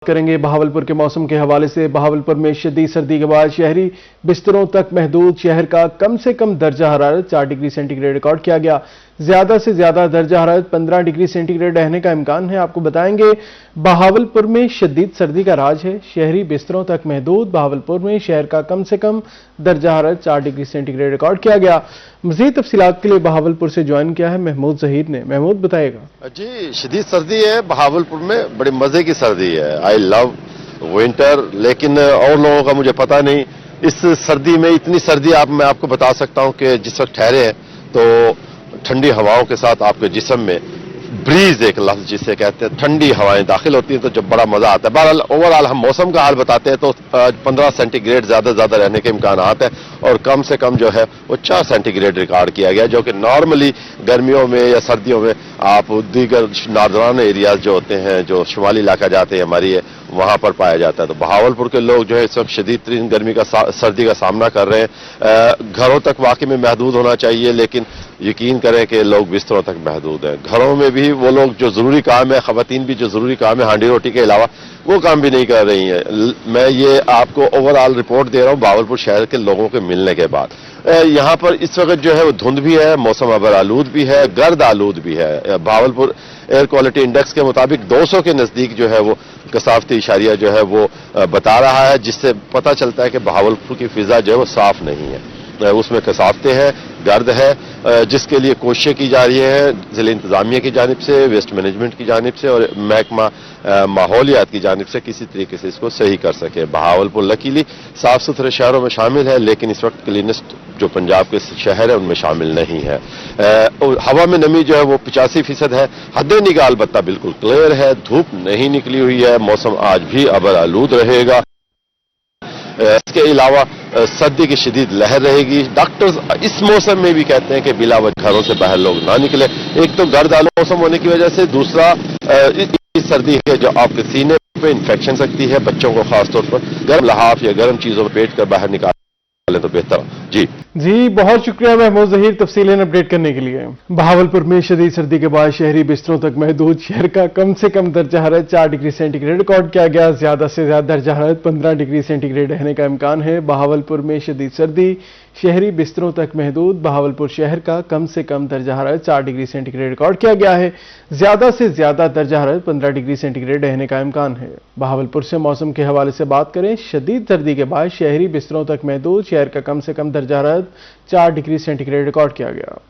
करेंगे बहावलपुर के मौसम के हवाले से। बहावलपुर में शदीद सर्दी के बाद शहरी बिस्तरों तक महदूद। शहर का कम से कम दर्जा हरारत 4 डिग्री सेंटीग्रेड रिकॉर्ड किया गया। ज्यादा से ज्यादा दर्जा हरारत 15 डिग्री सेंटीग्रेड रहने का इम्कान है। आपको बताएंगे बहावलपुर में शदीद सर्दी का राज है। शहरी बिस्तरों तक महदूद। बहावलपुर में शहर का कम से कम दर्जा हरारत 4 डिग्री सेंटीग्रेड रिकॉर्ड किया गया। मजीद तफसीलात के लिए बहावलपुर से ज्वाइन किया है महमूद जहीर ने। महमूद बताएगा। जी, शदीद सर्दी है बहावलपुर में, बड़े मजे की सर्दी है। आई लव विंटर, लेकिन और लोगों का मुझे पता नहीं। इस सर्दी में इतनी सर्दी मैं आपको बता सकता हूं कि जिस वक्त ठहरे हैं तो ठंडी हवाओं के साथ आपके जिस्म में ब्रीज, एक लफ्ज जिसे कहते हैं, ठंडी हवाएं दाखिल होती हैं तो जब बड़ा मजा आता है। बहरहाल ओवरऑल हम मौसम का हाल बताते हैं तो 15 सेंटीग्रेड ज्यादा रहने के इम्कान है और कम से कम जो है वो 4 सेंटीग्रेड रिकॉर्ड किया गया, जो कि नॉर्मली गर्मियों में या सर्दियों में आप दीगर नॉर्दर्न एरियाज जो होते हैं, जो शुमाली इलाका जाते हैं हमारी, वहां पर पाया जाता है। तो बहावलपुर के लोग जो है इस वक्त शदीद तरीन गर्मी का सर्दी का सामना कर रहे हैं। घरों तक वाकई में महदूद होना चाहिए, लेकिन यकीन करें कि लोग बिस्तरों तक महदूद हैं। घरों में भी वो लोग जो जरूरी काम है, खवातीन भी जो जरूरी काम है हांडी रोटी के अलावा, वो काम भी नहीं कर रही हैं। मैं ये आपको ओवरऑल रिपोर्ट दे रहा हूं बहावलपुर शहर के लोगों के मिलने के बाद। यहाँ पर इस वक्त जो है वो धुंध भी है, मौसम अबर आलूद भी है, गर्द आलूद भी है। बहावलपुर एयर क्वालिटी इंडेक्स के मुताबिक 200 के नजदीक जो है वो कसाफती इशारिया जो है वो बता रहा है, जिससे पता चलता है कि बहावलपुर की फिजा जो है वो साफ नहीं है। उसमें कसाफते हैं, गर्द है, जिसके लिए कोशिशें की जा रही है जिला इंतजामिया की जानिब से, वेस्ट मैनेजमेंट की जानिब से और महकमा माहौलियात की जानिब से किसी तरीके से इसको सही कर सके। बहावलपुर लकीली साफ सुथरे शहरों में शामिल है, लेकिन इस वक्त क्लीनेस्ट जो पंजाब के शहर है उनमें शामिल नहीं है। हवा में नमी जो है वो 85% है। हद निगाह अलबत्ता बिल्कुल क्लियर है, धूप नहीं निकली हुई है। मौसम आज भी अबर आलूद रहेगा। इसके अलावा सर्दी की शदीद लहर रहेगी। डॉक्टर्स इस मौसम में भी कहते हैं कि बिला वजह घरों से बाहर लोग ना निकले। एक तो गर्द आलू मौसम होने की वजह से, दूसरा इस सर्दी है जो आपके सीने पे इन्फेक्शन सकती है। बच्चों को खासतौर पर गर्म लहाफ या गर्म चीजों में पेट कर बाहर निकालें तो बेहतर। जी, बहुत शुक्रिया महमूद जहीर तफसीलें अपडेट करने के लिए। बहावलपुर में शदीद सर्दी के बाद शहरी बिस्तरों तक महदूद। शहर का कम से कम दर्जा हरारत 4 डिग्री सेंटीग्रेड रिकॉर्ड किया गया। ज्यादा से ज्यादा दर्जा हरारत 15 डिग्री सेंटीग्रेड रहने का इम्कान है। बहावलपुर में शदीद सर्दी, शहरी बिस्तरों तक महदूद। बहावलपुर शहर का कम से कम दर्जा हरारत 4 डिग्री सेंटीग्रेड रिकॉर्ड किया गया है। ज्यादा से ज्यादा दर्जा हरारत 15 डिग्री सेंटीग्रेड रहने का इम्कान है। बहावलपुर से मौसम के हवाले से बात करें, शदीद सर्दी के बाद शहरी बिस्तरों तक महदूद। शहर का कम से कम दर्जा हरारत 4 डिग्री सेंटीग्रेड रिकॉर्ड किया गया।